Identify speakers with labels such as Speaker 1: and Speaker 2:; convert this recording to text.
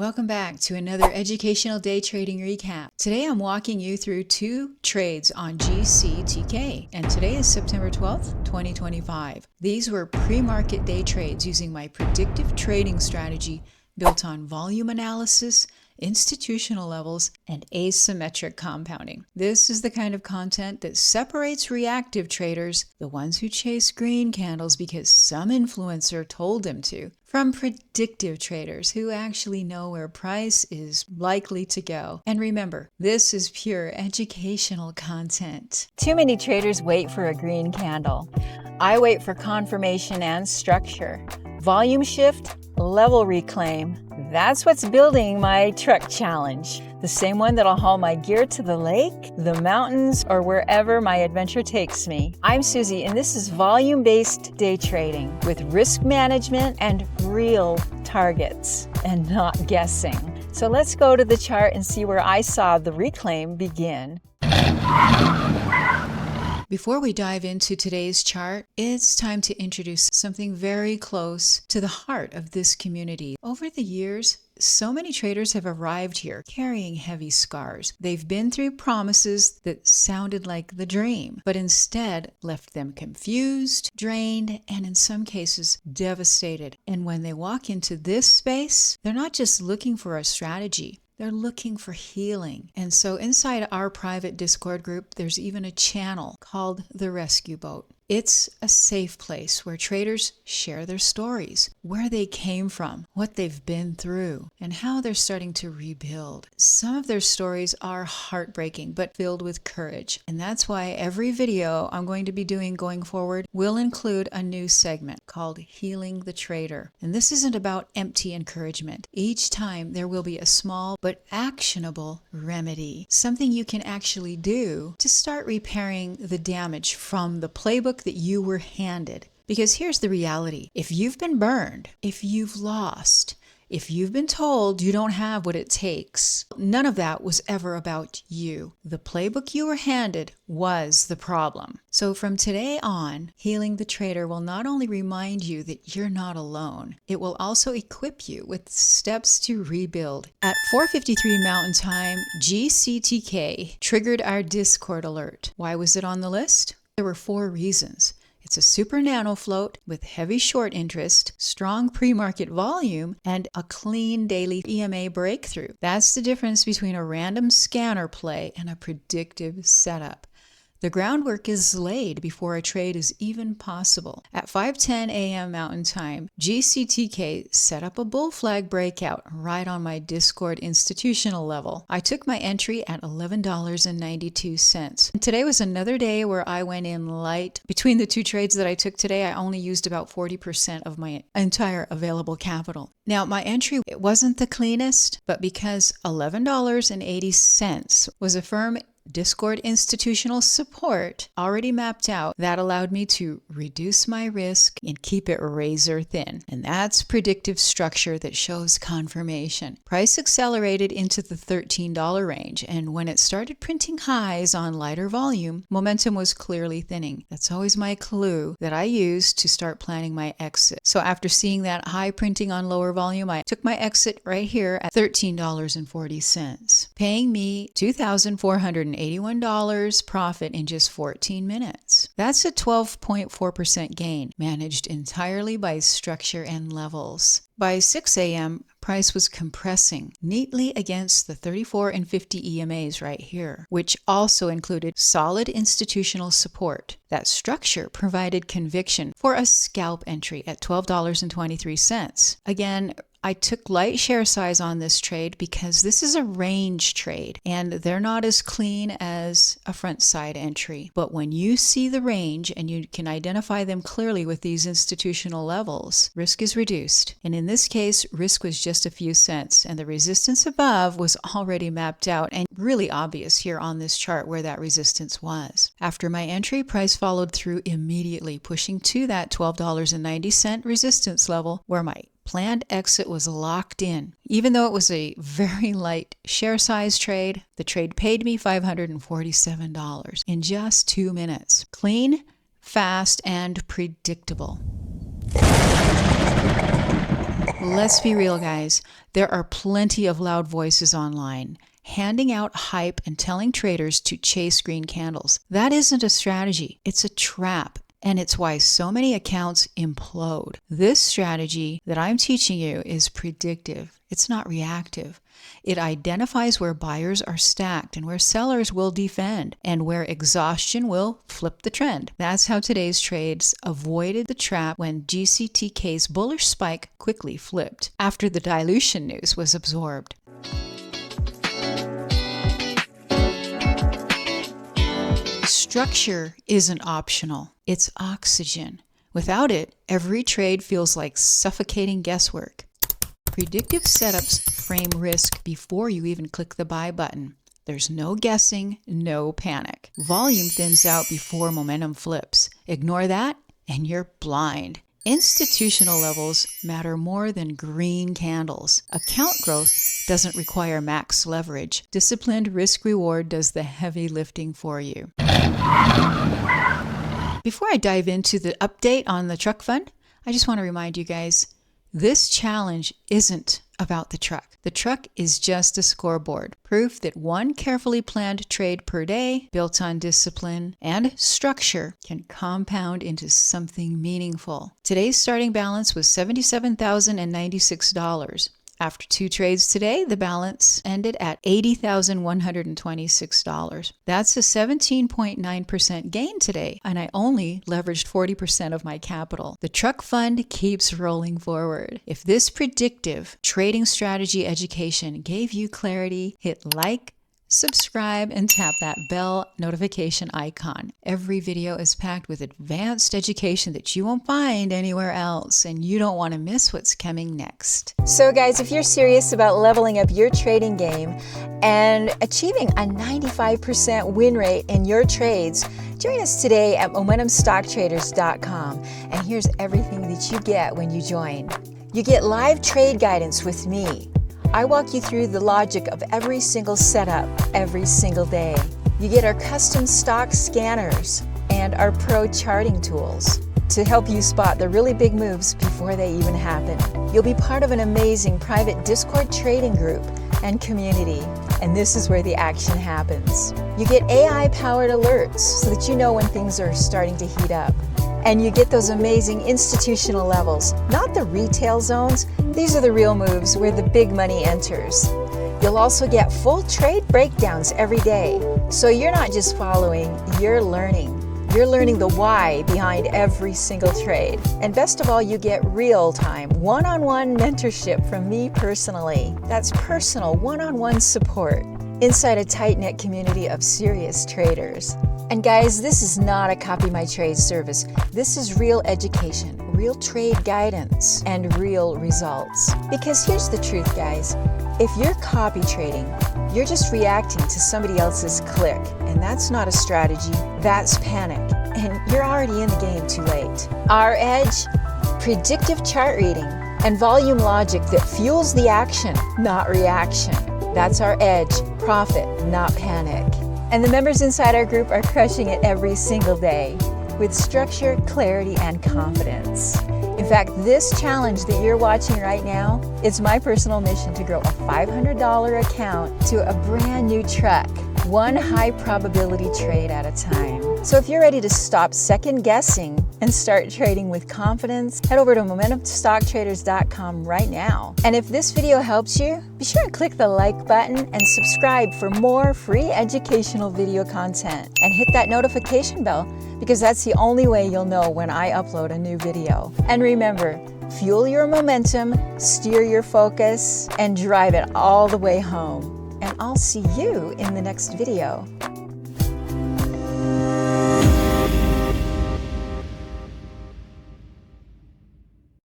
Speaker 1: Welcome back to another educational day trading recap. Today I'm walking you through 2 trades on GCTK, and today is September 12th, 2025. These were pre-market day trades using my predictive trading strategy built on volume analysis, institutional levels, and asymmetric compounding. This is the kind of content that separates reactive traders, the ones who chase green candles because some influencer told them to, from predictive traders who actually know where price is likely to go. And remember, this is pure educational content.
Speaker 2: Too many traders wait for a green candle. I wait for confirmation and structure. Volume shift, level reclaim. That's what's building my truck challenge. The same one that'll haul my gear to the lake, the mountains, or wherever my adventure takes me. I'm Susie, and this is volume-based day trading with risk management and real targets and not guessing. So let's go to the chart and see where I saw the reclaim begin.
Speaker 1: Before we dive into today's chart, it's time to introduce something very close to the heart of this community. Over the years, so many traders have arrived here carrying heavy scars. They've been through promises that sounded like the dream, but instead left them confused, drained, and in some cases devastated. And when they walk into this space, they're not just looking for a strategy. They're looking for healing. And so inside our private Discord group, there's even a channel called The Rescue Boat. It's a safe place where traders share their stories, where they came from, what they've been through, and how they're starting to rebuild. Some of their stories are heartbreaking, but filled with courage. And that's why every video I'm going to be doing going forward will include a new segment called Healing the Trader. And this isn't about empty encouragement. Each time there will be a small but actionable remedy, something you can actually do to start repairing the damage from the playbook that you were handed. Because here's the reality. If you've been burned, if you've lost, if you've been told you don't have what it takes, none of that was ever about you. The playbook you were handed was the problem. So from today on, Healing the Trader will not only remind you that you're not alone, it will also equip you with steps to rebuild. At 4:53 Mountain Time, GCTK triggered our Discord alert. Why was it on the list? There were 4 reasons. It's a super nano float with heavy short interest, strong pre-market volume, and a clean daily EMA breakthrough. That's the difference between a random scanner play and a predictive setup. The groundwork is laid before a trade is even possible. At 5:10 a.m. Mountain Time, GCTK set up a bull flag breakout right on my Discord institutional level. I took my entry at $11.92. Today was another day where I went in light. Between the 2 trades that I took today, I only used about 40% of my entire available capital. Now, my entry, it wasn't the cleanest, but because $11.80 was a firm Discord institutional support already mapped out, that allowed me to reduce my risk and keep it razor thin. And that's predictive structure that shows confirmation. Price accelerated into the $13 range, and when it started printing highs on lighter volume, momentum was clearly thinning. That's always my clue that I use to start planning my exit. So after seeing that high printing on lower volume, I took my exit right here at $13.40, paying me $2,481 profit in just 14 minutes. That's a 12.4% gain, managed entirely by structure and levels. By 6 a.m., price was compressing neatly against the 34 and 50 EMAs right here, which also included solid institutional support. That structure provided conviction for a scalp entry at $12.23. Again, I took light share size on this trade because this is a range trade and they're not as clean as a front side entry. But when you see the range and you can identify them clearly with these institutional levels, risk is reduced. And in this case, risk was just a few cents and the resistance above was already mapped out and really obvious here on this chart where that resistance was. After my entry, price followed through immediately, pushing to that $12.90 resistance level where my planned exit was locked in. Even though it was a very light share size trade, the trade paid me $547 in just 2 minutes. Clean, fast, and predictable. Let's be real, guys. There are plenty of loud voices online, handing out hype and telling traders to chase green candles. That isn't a strategy. It's a trap. And it's why so many accounts implode. This strategy that I'm teaching you is predictive. It's not reactive. It identifies where buyers are stacked and where sellers will defend and where exhaustion will flip the trend. That's how today's trades avoided the trap when GCTK's bullish spike quickly flipped after the dilution news was absorbed. Structure isn't optional. It's oxygen. Without it, every trade feels like suffocating guesswork. Predictive setups frame risk before you even click the buy button. There's no guessing, no panic. Volume thins out before momentum flips. Ignore that, and you're blind. Institutional levels matter more than green candles. Account growth doesn't require max leverage. Disciplined risk-reward does the heavy lifting for you. Before I dive into the update on the truck fund, I just want to remind you guys, this challenge isn't about the truck. The truck is just a scoreboard, proof that one carefully planned trade per day, built on discipline and structure, can compound into something meaningful. Today's starting balance was $77,096. After 2 trades today, the balance ended at $80,126. That's a 17.9% gain today, and I only leveraged 40% of my capital. The truck fund keeps rolling forward. If this predictive trading strategy education gave you clarity, hit like, subscribe, and tap that bell notification icon. Every video is packed with advanced education that you won't find anywhere else, and you don't want to miss what's coming next.
Speaker 2: So guys, if you're serious about leveling up your trading game and achieving a 95% win rate in your trades, join us today at MomentumStockTraders.com. And here's everything that you get when you join. You get live trade guidance with me. I walk you through the logic of every single setup every single day. You get our custom stock scanners and our pro charting tools to help you spot the really big moves before they even happen. You'll be part of an amazing private Discord trading group and community, and this is where the action happens. You get AI-powered alerts so that you know when things are starting to heat up. And you get those amazing institutional levels, not the retail zones. These are the real moves where the big money enters. You'll also get full trade breakdowns every day. So you're not just following, you're learning. You're learning the why behind every single trade. And best of all, you get real-time, one-on-one mentorship from me personally. That's personal, one-on-one support inside a tight-knit community of serious traders. And guys, this is not a copy my trade service. This is real education, real trade guidance, and real results. Because here's the truth, guys. If you're copy trading, you're just reacting to somebody else's click. And that's not a strategy, that's panic. And you're already in the game too late. Our edge, predictive chart reading, and volume logic that fuels the action, not reaction. That's our edge, profit, not panic. And the members inside our group are crushing it every single day with structure, clarity, and confidence. In fact, this challenge that you're watching right now, it's my personal mission to grow a $500 account to a brand new truck, one high probability trade at a time. So if you're ready to stop second guessing and start trading with confidence, head over to MomentumStockTraders.com right now. And if this video helps you, be sure to click the like button and subscribe for more free educational video content. And hit that notification bell, because that's the only way you'll know when I upload a new video. And remember, fuel your momentum, steer your focus, and drive it all the way home. And I'll see you in the next video.